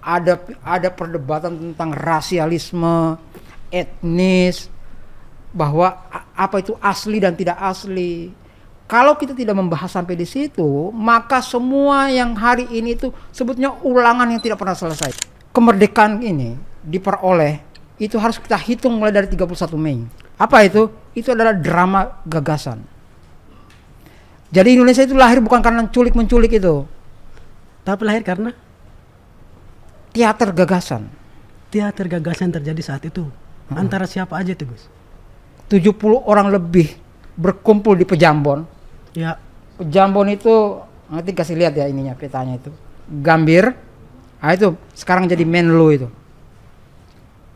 ada perdebatan tentang rasialisme, etnis, bahwa apa itu asli dan tidak asli. Kalau kita tidak membahas sampai di situ, maka semua yang hari ini itu sebutnya ulangan yang tidak pernah selesai. Kemerdekaan ini diperoleh itu harus kita hitung mulai dari 31 Mei. Apa itu? Itu adalah drama gagasan. Jadi Indonesia itu lahir bukan karena menculik itu. Tapi lahir karena teater gagasan. Teater gagasan terjadi saat itu. Antara siapa aja tuh, Gus? 70 orang lebih berkumpul di Pejambon. Ya. Pejambon itu nanti kasih lihat ya ininya petanya itu. Gambir. Ah itu sekarang jadi Menlo itu.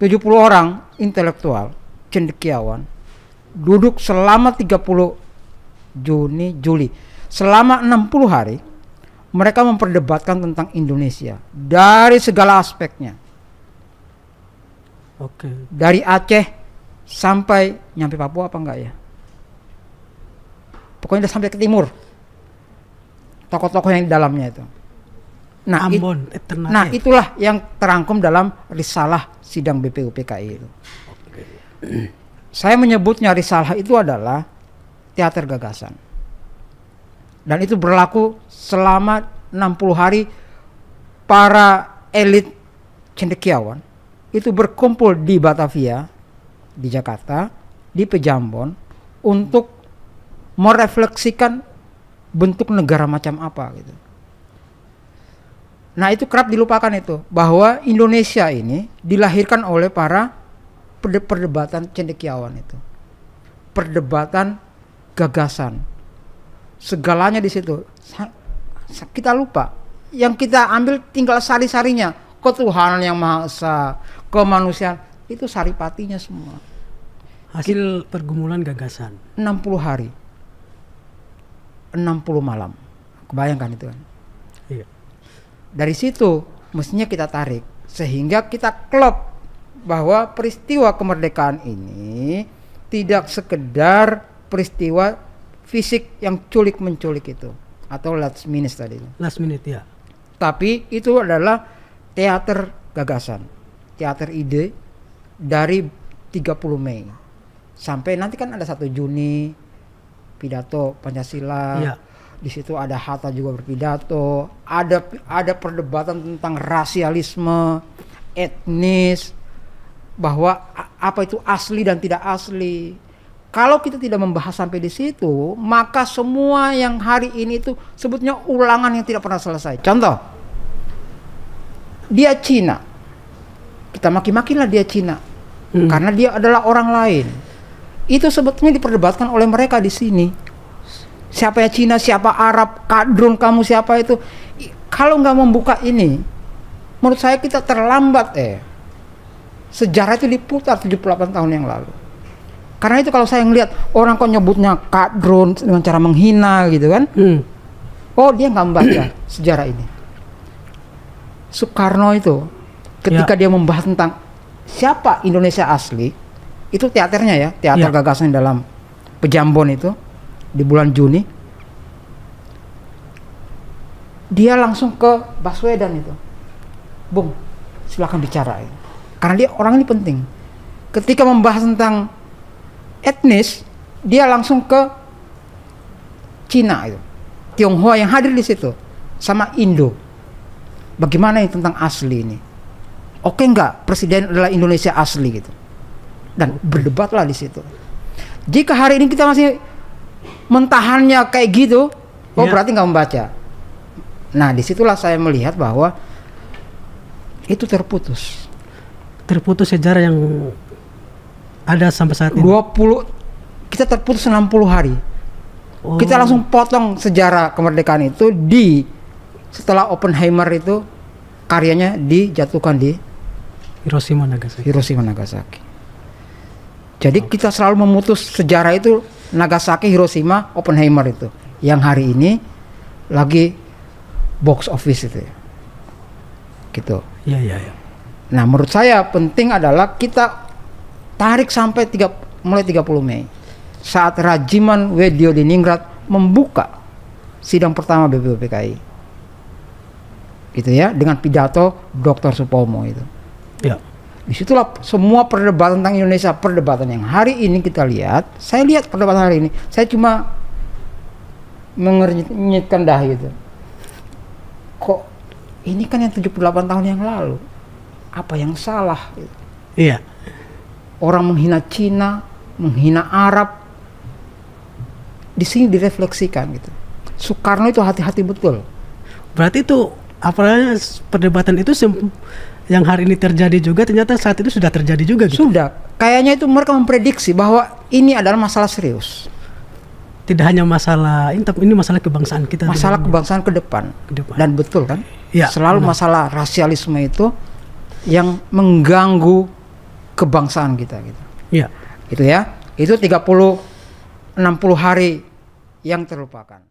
70 orang intelektual, cendekiawan duduk selama 30 Juli. Selama 60 hari mereka memperdebatkan tentang Indonesia dari segala aspeknya. Oke. Dari Aceh sampai nyampe Papua apa enggak ya? Pokoknya udah sampai ke timur. Tokoh-tokoh yang di dalamnya itu. Nah, Ambon, itulah yang terangkum dalam risalah sidang BPUPKI itu. Saya menyebutnya risalah itu adalah teater gagasan. Dan itu berlaku selama 60 hari para elit cendekiawan itu berkumpul di Batavia, di Jakarta, di Pejambon untuk merefleksikan bentuk negara macam apa gitu. Nah itu kerap dilupakan itu, bahwa Indonesia ini dilahirkan oleh para perdebatan cendekiawan itu. Perdebatan gagasan. Segalanya di situ. Kita lupa. Yang kita ambil tinggal sari-sarinya. Ketuhanan yang Maha Esa, kemanusiaan, itu saripatinya semua. Hasil pergumulan gagasan. 60 hari. 60 malam. Kebayangkan itu kan. Iya. Dari situ mestinya kita tarik sehingga kita klop bahwa peristiwa kemerdekaan ini tidak sekedar peristiwa fisik yang culik-menculik itu atau last minute tadi. Last minute ya. Tapi itu adalah teater gagasan, teater ide dari 30 Mei sampai nanti kan ada 1 Juni pidato Pancasila. Ya. Di situ ada Hatta juga berpidato, ada perdebatan tentang rasialisme, etnis, bahwa apa itu asli dan tidak asli. Kalau kita tidak membahas sampai di situ, maka semua yang hari ini itu sebutnya ulangan yang tidak pernah selesai. Contoh, dia Cina, kita maki-makilah dia Cina, karena dia adalah orang lain. Itu sebetulnya diperdebatkan oleh mereka di sini. Siapa ya Cina, siapa Arab, kadrun kamu siapa itu. Kalau nggak membuka ini, menurut saya kita terlambat. Sejarah itu diputar 78 tahun yang lalu. Karena itu kalau saya ngelihat orang kok nyebutnya kadrun dengan cara menghina gitu kan. Oh dia nggak membaca sejarah ini. Soekarno itu ketika dia membahas tentang siapa Indonesia asli, itu teaternya ya, teater gagasan dalam Pejambon itu. Di bulan Juni dia langsung ke Baswedan itu, Bung silakan bicara ya. Karena dia orang ini penting. Ketika membahas tentang etnis, dia langsung ke Cina itu, Tionghoa yang hadir di situ, sama Indo. Bagaimana ini tentang asli ini? Oke enggak presiden adalah Indonesia asli gitu? Dan berdebatlah di situ. Jika hari ini kita masih mentahannya kayak gitu, berarti nggak membaca. Nah disitulah saya melihat bahwa itu terputus sejarah yang ada sampai saat ini. 20 kita terputus 60 hari. Kita langsung potong sejarah kemerdekaan itu setelah Oppenheimer itu karyanya dijatuhkan di Hiroshima Nagasaki. Jadi kita selalu memutus sejarah itu Nagasaki, Hiroshima, Oppenheimer itu. Yang hari ini lagi box office itu ya. Gitu. Iya. Nah menurut saya penting adalah kita tarik sampai mulai 30 Mei. Saat Rajiman Weddiodiningrat membuka sidang pertama BPUPKI. gitu ya, dengan pidato Dr. Supomo itu. Ya. Disitulah semua perdebatan tentang Indonesia, perdebatan yang hari ini kita lihat. Saya lihat perdebatan hari ini, saya cuma mengernyitkan dahi gitu. Kok ini kan yang 78 tahun yang lalu, apa yang salah gitu. Iya. Orang menghina Cina, menghina Arab, di sini direfleksikan gitu. Soekarno itu hati-hati betul. Berarti itu apalagi perdebatan itu yang hari ini terjadi juga ternyata saat itu sudah terjadi juga gitu. Sudah, kayaknya itu mereka memprediksi bahwa ini adalah masalah serius. Tidak hanya masalah ini, tapi ini masalah kebangsaan kita. Masalah kebangsaan ke depan. Ke depan. Dan betul kan? Ya, selalu benar. masalah rasialisme itu yang mengganggu kebangsaan kita gitu. Iya. Itu ya. Itu 60 60 hari yang terlupakan.